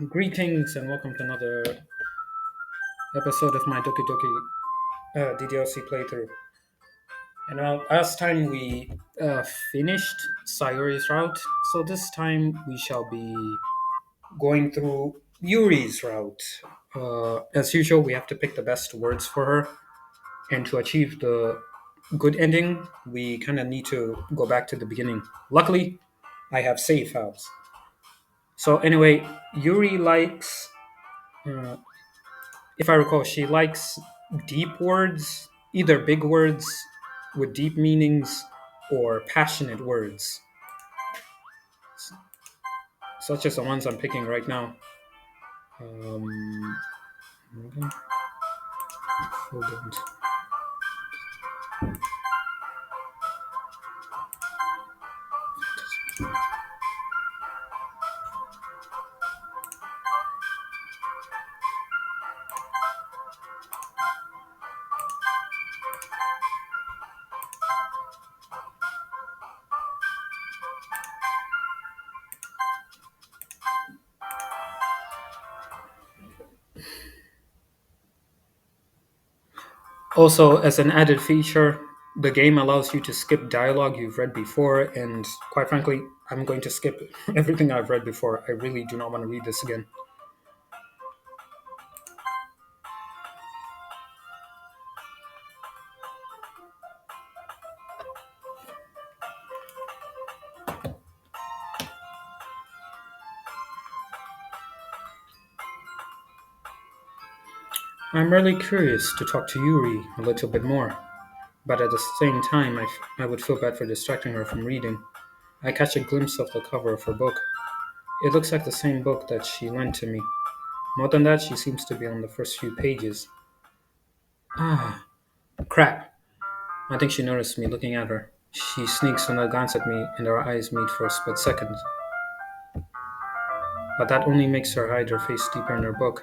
Greetings and welcome to another episode of my Doki Doki DDLC playthrough. And last time we finished Sayori's route, so this time we shall be going through Yuri's route. As usual, we have to pick the best words for her, and to achieve the good ending, we kind of need to go back to the beginning. Luckily, I have save files. So anyway, Yuri likes uh, if I recall, she likes deep words, either big words with deep meanings or passionate words, such as the ones I'm picking right now. Okay, hold on. Also, as an added feature, the game allows you to skip dialogue you've read before, and quite frankly, I'm going to skip everything I've read before. I really do not want to read this again. I'm really curious to talk to Yuri a little bit more, but at the same time, I would feel bad for distracting her from reading. I catch a glimpse of the cover of her book. It looks like the same book that she lent to me. More than that, she seems to be on the first few pages. Ah, crap. I think she noticed me looking at her. She sneaks another glance at me, and our eyes meet for a split second. But that only makes her hide her face deeper in her book.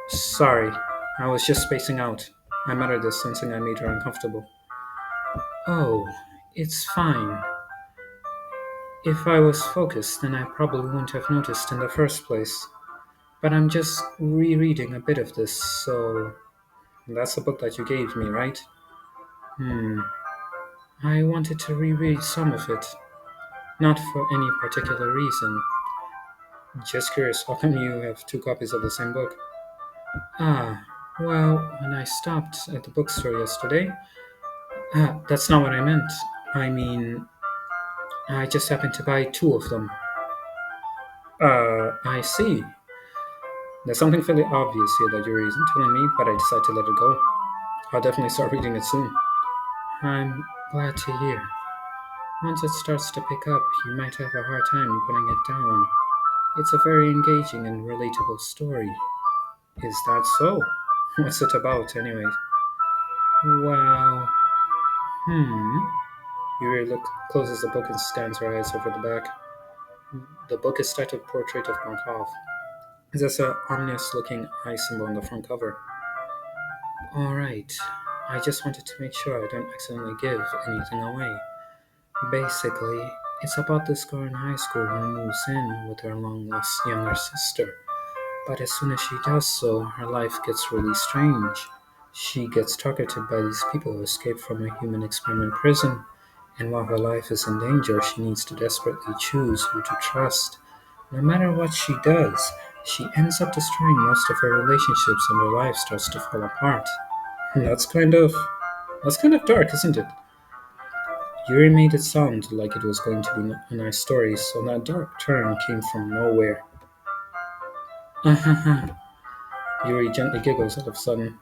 Sorry, I was just spacing out. I muttered this, sensing I made her uncomfortable. Oh, it's fine. If I was focused, then I probably wouldn't have noticed in the first place. But I'm just rereading a bit of this, so that's the book that you gave me, right? Hmm. I wanted to reread some of it, not for any particular reason. Just curious, how come you have two copies of the same book? Ah, well, when I stopped at the bookstore yesterday, that's not what I meant. I mean, I just happened to buy two of them. I see. There's something fairly obvious here that Yuri isn't telling me, but I decided to let it go. I'll definitely start reading it soon. I'm glad to hear. Once it starts to pick up, you might have a hard time putting it down. It's a very engaging and relatable story. Is that so? What's it about, anyway? Well, hmm. Yuri closes the book and scans her eyes over the back. The book is titled Portrait of Markov. There's a ominous looking eye symbol on the front cover. Alright, I just wanted to make sure I don't accidentally give anything away. Basically, it's about this girl in high school who moves in with her long lost younger sister. But as soon as she does so, her life gets really strange. She gets targeted by these people who escaped from a human experiment prison, and while her life is in danger, she needs to desperately choose who to trust. No matter what she does, she ends up destroying most of her relationships and her life starts to fall apart. That's kind of dark, isn't it? Yuri made it sound like it was going to be a nice story, so that dark turn came from nowhere. Yuri gently giggles all of a sudden.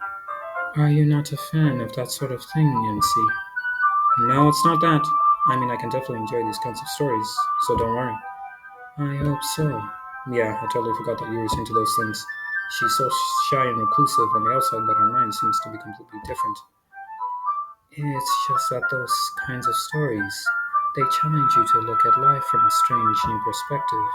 Are you not a fan of that sort of thing, MC? No, it's not that. I mean, I can definitely enjoy these kinds of stories, so don't worry. I hope so. Yeah, I totally forgot that Yuri's into those things. She's so shy and reclusive on the outside, but her mind seems to be completely different. It's just that those kinds of stories, they challenge you to look at life from a strange new perspective.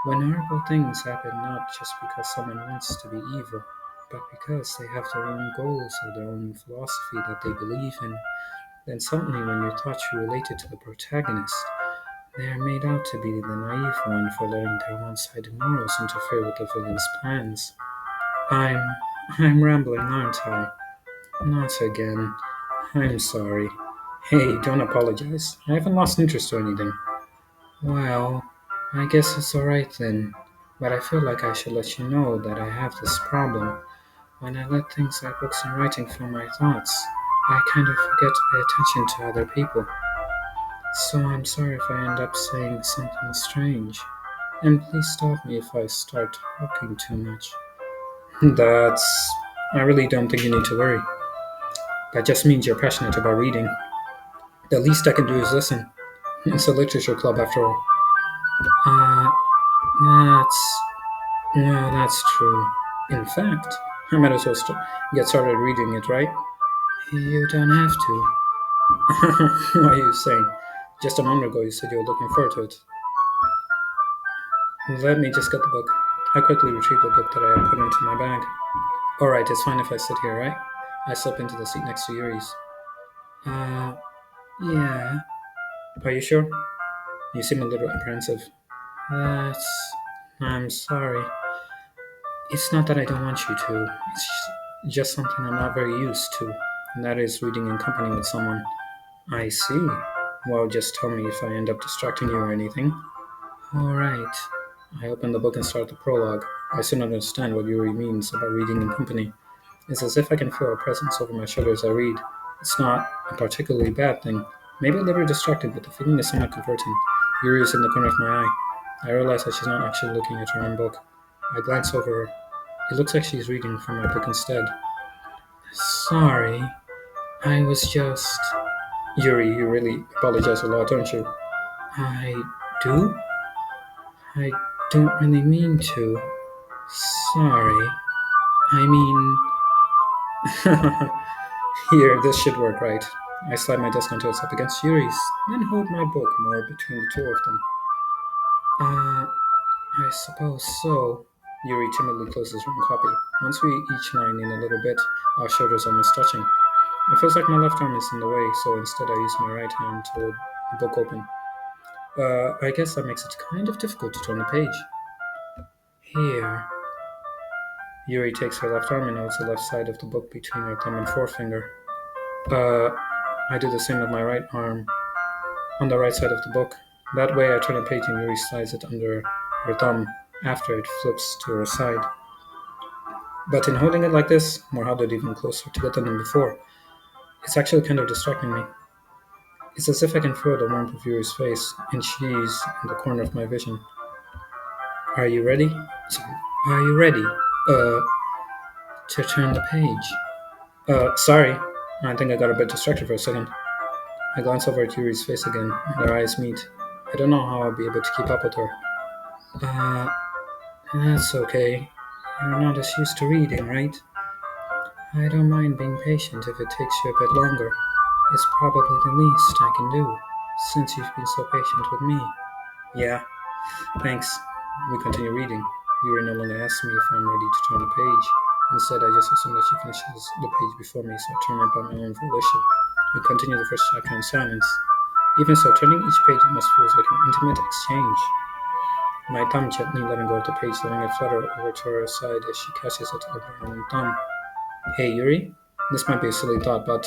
When horrible things happen not just because someone wants to be evil, but because they have their own goals or their own philosophy that they believe in, then suddenly when you thought you related to the protagonist, They're made out to be the naive one for letting their one-sided morals interfere with the villain's plans. I'm I'm rambling, aren't I? Not again. I'm sorry. Hey, don't apologize. I haven't lost interest or anything. Well, I guess it's alright then. But I feel like I should let you know that I have this problem. When I let things like books and writing fill my thoughts, I kind of forget to pay attention to other people. So I'm sorry if I end up saying something strange. And please stop me if I start talking too much. That's. I really don't think you need to worry. That just means you're passionate about reading. The least I can do is listen. It's a literature club after all. Uh, that's. Well, that's true. In fact, I might as well get started reading it, right? You don't have to. What are you saying? Just a moment ago you said you were looking forward to it. Let me just get the book. I quickly retrieved the book that I had put into my bag. Alright, it's fine if I sit here, right? I slip into the seat next to Yuri's. Uh, yeah. Are you sure? You seem a little apprehensive. That's. I'm sorry. It's not that I don't want you to. It's just something I'm not very used to. And that is reading in company with someone. I see. Well, just tell me if I end up distracting you or anything. Alright. I open the book and start the prologue. I soon understand what Yuri means about reading in company. It's as if I can feel her presence over my shoulder as I read. It's not a particularly bad thing. Maybe a little distracting, but the feeling is somewhat comforting. Yuri is in the corner of my eye. I realize that she's not actually looking at her own book. I glance over her. It looks like she's reading from my book instead. Sorry, I was just. Yuri, you really apologize a lot, don't you? I do? I don't really mean to. Sorry. I mean. Here, this should work right. I slide my desk onto its up against Yuri's, then hold my book more between the two of them. I suppose so. Yuri timidly closes one copy. Once we each line in a little bit, our shoulders almost touching. It feels like my left arm is in the way, so instead I use my right hand to hold the book open. I guess that makes it kind of difficult to turn the page. Here. Yuri takes her left arm and holds the left side of the book between her thumb and forefinger. Uh, I do the same with my right arm on the right side of the book. That way I turn a page and Yuri slides it under her thumb after it flips to her side. But in holding it like this, we're huddled even closer together than before. It's actually kind of distracting me. It's as if I can feel the warmth of Yuri's face, and she's in the corner of my vision. Are you ready? Sorry. Are you ready? Uh, to turn the page. Sorry. I think I got a bit distracted for a second. I glance over at Yuri's face again, and our eyes meet. I don't know how I'll be able to keep up with her. Uh, that's okay. You're not as used to reading, right? I don't mind being patient if it takes you a bit longer. It's probably the least I can do, since you've been so patient with me. Yeah, thanks. We continue reading. Yuri no longer asks me if I'm ready to turn the page. Instead, I just assume that she finishes the page before me, so I turn it by my own volition. We continue the first chapter in silence. Even so, turning each page almost feels like an intimate exchange. My thumb gently letting go of the page, letting it flutter over to her side as she catches it under her own thumb. Hey, Yuri? This might be a silly thought, but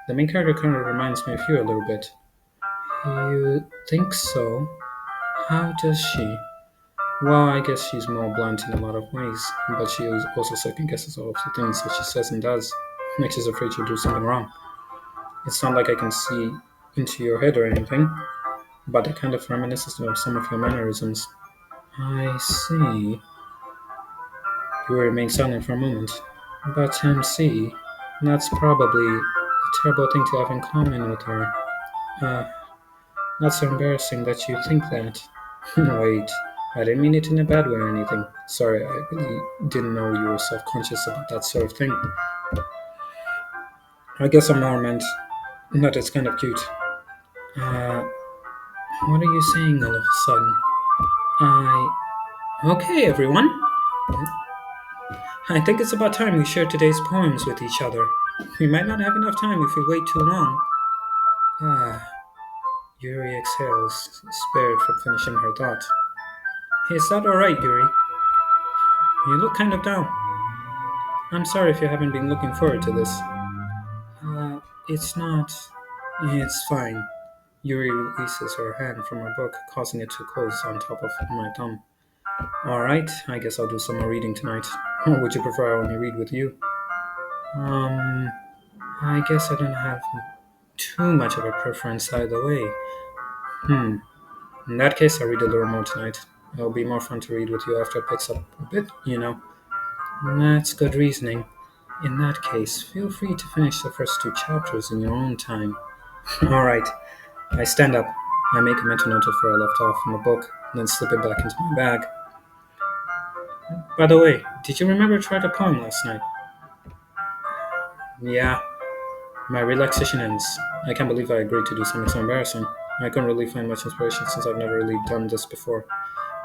the main character kind of reminds me of you a little bit. You think so? How does she? Well, I guess she's more blunt in a lot of ways, but she also second guesses all of the things that she says and does. Like she's afraid she'll do something wrong. It's not like I can see into your head or anything, but it kind of reminisces of some of your mannerisms. I see. You remain silent for a moment. But MC, that's probably a terrible thing to have in common with her. Uh, Not so embarrassing that you think that. Wait, I didn't mean it in a bad way or anything. Sorry, I really didn't know you were self-conscious about that sort of thing. I guess I'm more meant that it's kind of cute. Uh, what are you saying all of a sudden? I... Okay, everyone. I think it's about time we share today's poems with each other. We might not have enough time if we wait too long. Ah, Yuri exhales, spared from finishing her thought. Is that alright, Yuri? You look kind of down. I'm sorry if you haven't been looking forward to this. It's not. It's fine. Yuri releases her hand from her book, causing it to close on top of my thumb. Alright, I guess I'll do some more reading tonight. Or would you prefer I only read with you? Um, I guess I don't have too much of a preference either way. Hmm. In that case, I'll read a little more tonight. It'll be more fun to read with you after it picks up a bit. That's good reasoning. In that case, feel free to finish the first two chapters in your own time. Alright, I stand up. I make a mental note of where I left off in the book, then slip it back into my bag. By the way, did you remember to write a poem last night? Yeah, my relaxation ends. I can't believe I agreed to do something so embarrassing. I couldn't really find much inspiration since I've never really done this before.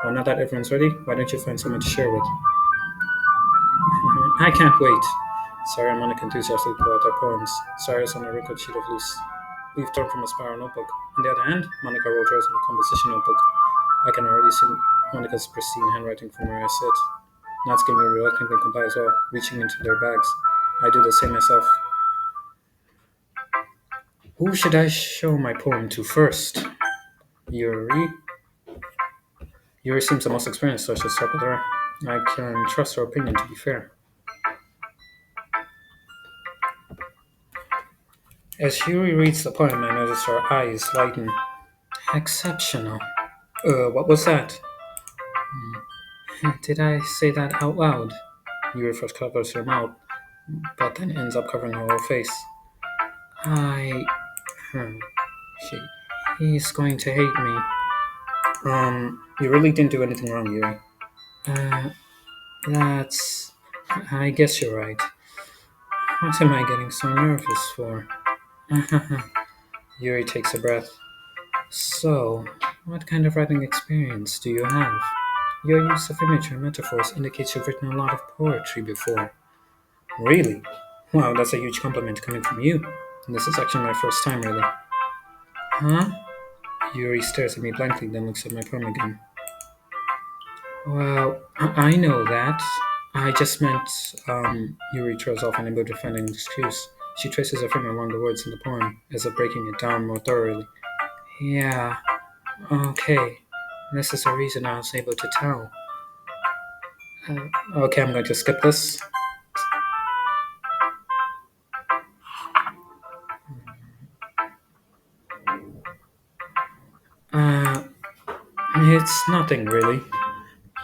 Well, now that everyone's ready, why don't you find someone to share with? I can't wait. Sarah and Monica enthusiastically pull out their poems. Sarah's on a wrinkled sheet of loose leaf torn from a spiral notebook. On the other hand, Monica wrote hers in a composition notebook. I can already see Monica's pristine handwriting from where I sit. Nat's getting reluctantly comply as well, reaching into their bags. I do the same myself. Who should I show my poem to first? Yuri? Yuri seems the most experienced, so I should start with her. I can trust her opinion to be fair. As Yuri reads the poem, I notice her eyes lighten. Exceptional. What was that? Did I say that out loud? Yuri first covers her mouth, but then ends up covering her whole face. I. Hmm. She. He's going to hate me. You really didn't do anything wrong, Yuri. Uh, that's. I guess you're right. What am I getting so nervous for? Yuri takes a breath. So, what kind of writing experience do you have? Your use of imagery and metaphors indicates you've written a lot of poetry before. Really? Wow, that's a huge compliment coming from you. This is actually my first time, really. Huh? Yuri stares at me blankly, then looks at my poem again. Well, I know that. I just meant, Yuri throws off unable to find an excuse. She traces her finger along the words in the poem, as if breaking it down more thoroughly. Yeah, okay. This is the reason I was able to tell. Okay, I'm going to skip this. Uh, it's nothing really.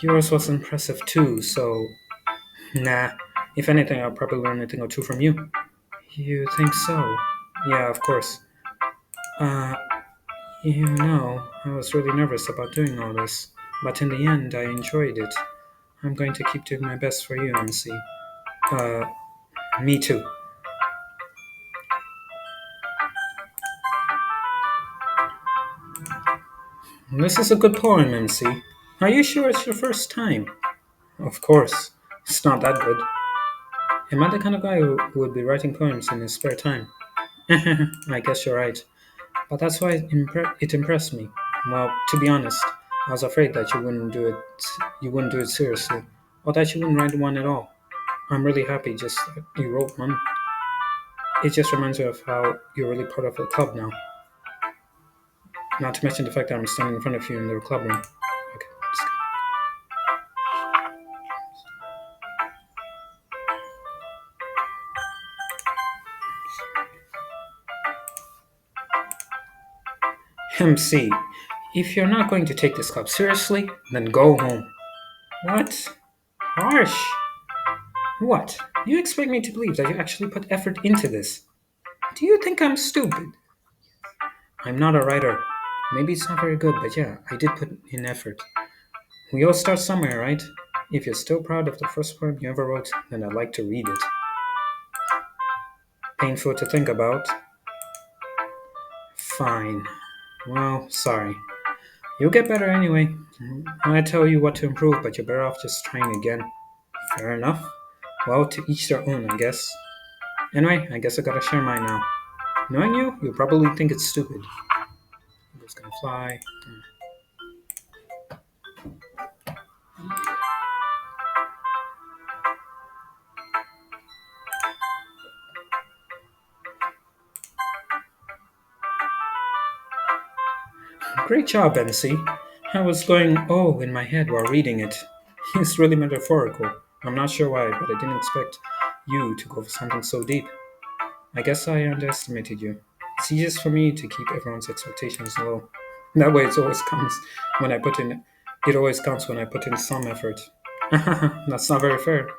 Yours was impressive too, so nah. If anything, I'll probably learn a thing or two from you. You think so? Yeah, of course. Uh, I was really nervous about doing all this, but in the end, I enjoyed it. I'm going to keep doing my best for you, MC. Uh, me too. This is a good poem, MC. Are you sure it's your first time? Of course. It's not that good. Am I the kind of guy who would be writing poems in his spare time? I guess you're right. But that's why it impressed me. Well, to be honest, I was afraid that you wouldn't do it seriously, or that you wouldn't write one at all. I'm really happy just that you wrote one. It just reminds me of how you're really part of the club now. Not to mention the fact that I'm standing in front of you in the club room. Okay, MC, if you're not going to take this club seriously, then go home. What? Harsh. What? You expect me to believe that you actually put effort into this? Do you think I'm stupid? I'm not a writer. Maybe it's not very good, but yeah, I did put in effort. We all start somewhere, right? If you're still proud of the first poem you ever wrote, then I'd like to read it. Painful to think about. Fine. Well, sorry. You'll get better anyway. I tell you what to improve, but you're better off just trying again. Fair enough. Well, to each their own, I guess. Anyway, I guess I gotta share mine now. Knowing you, you'll probably think it's stupid. It's gonna fly. Great job, MC. I was going oh in my head while reading it. It's really metaphorical. I'm not sure why, but I didn't expect you to go for something so deep. I guess I underestimated you. It's easiest for me to keep everyone's expectations low. That way it always counts when I put in some effort. That's not very fair.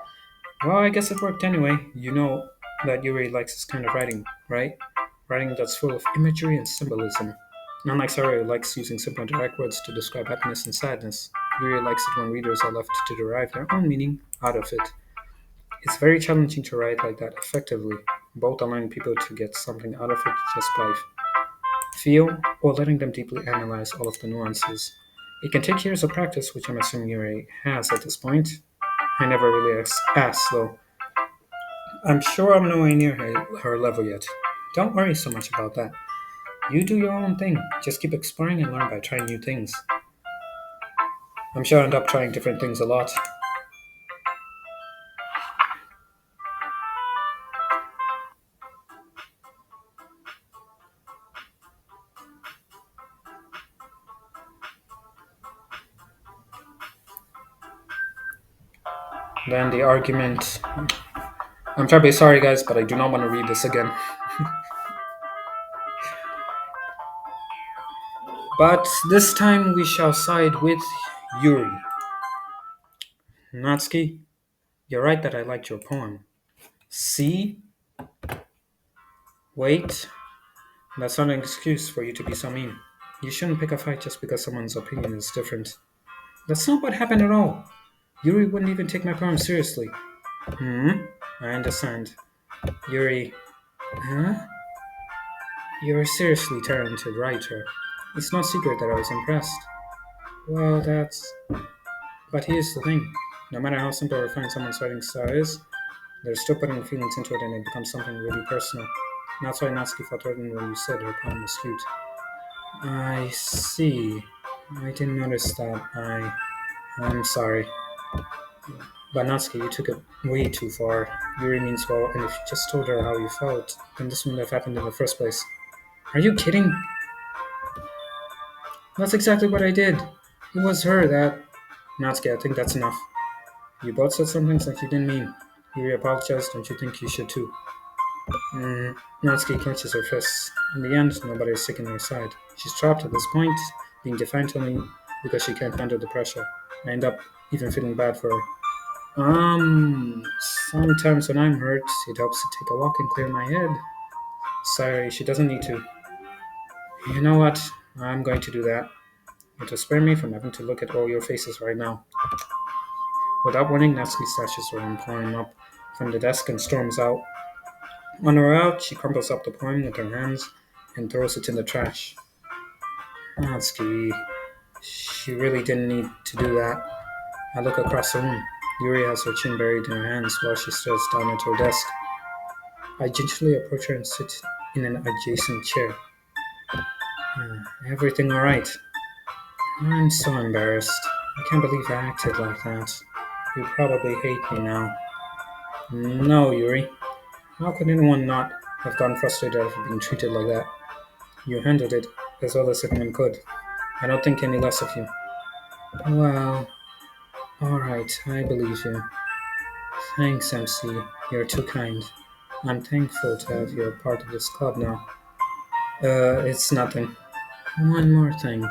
Well, I guess it worked anyway. You know that Yuri likes this kind of writing, right? Writing that's full of imagery and symbolism. Unlike Sayori, who likes using simple and direct words to describe happiness and sadness, Yuri likes it when readers are left to derive their own meaning out of it. It's very challenging to write like that effectively, both allowing people to get something out of it just by feel or letting them deeply analyze all of the nuances. It can take years of practice, which I'm assuming Yuri has at this point. I never really asked, though. I'm sure I'm nowhere near her level yet. Don't worry so much about that. You do your own thing. Just keep exploring and learn by trying new things. I'm sure I end up trying different things a lot. Then the argument. I'm terribly sorry, guys, but I do not want to read this again. But this time we shall side with Yuri. Natsuki, you're right that I liked your poem. See? Wait. That's not an excuse for you to be so mean. You shouldn't pick a fight just because someone's opinion is different. That's not what happened at all. Yuri wouldn't even take my poem seriously. Hmm? I understand. Yuri. Huh? You're a seriously talented writer. It's no secret that I was impressed. Well, that's. But here's the thing. No matter how simple or refined someone's writing style is, they're still putting feelings into it and it becomes something really personal. And that's why Natsuki felt threatened when you said her poem was cute. I see. I didn't notice that. I'm sorry. But Natsuki, you took it way too far. Yuri means well, and if you just told her how you felt, then this wouldn't have happened in the first place. Are you kidding? That's exactly what I did. It was her that. Natsuki, I think that's enough. You both said some things that you didn't mean. Yuri apologized, don't you think you should too? Natsuki clenches her fists. In the end, nobody is taking her side. She's trapped at this point, being defiant only because she can't handle the pressure. I end up even feeling bad for her. Sometimes when I'm hurt, it helps to take a walk and clear my head. Sorry, she doesn't need to. You know what? I'm going to do that. It'll spare me from having to look at all your faces right now. Without warning, Natsuki stashes her own poem up from the desk and storms out. On her out, she crumples up the poem with her hands and throws it in the trash. Natsuki, she really didn't need to do that. I look across the room. Yuri has her chin buried in her hands while she stares down at her desk. I gingerly approach her and sit in an adjacent chair. Everything alright? I'm so embarrassed. I can't believe I acted like that. You probably hate me now. No, Yuri. How could anyone not have gotten frustrated after being treated like that? You handled it as well as anyone could. I don't think any less of you. Well, alright, I believe you. Thanks, MC. You're too kind. I'm thankful to have you a part of this club now. It's nothing. One more thing.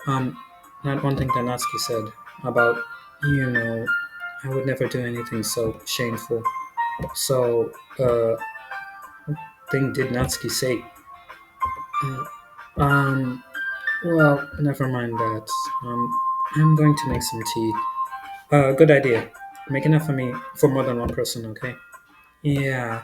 Um, that one thing that Natsuki said about, I would never do anything so shameful. So, what thing did Natsuki say? Uh, um, well, never mind that. I'm going to make some tea. Good idea. Make enough for me for more than one person, okay? Yeah,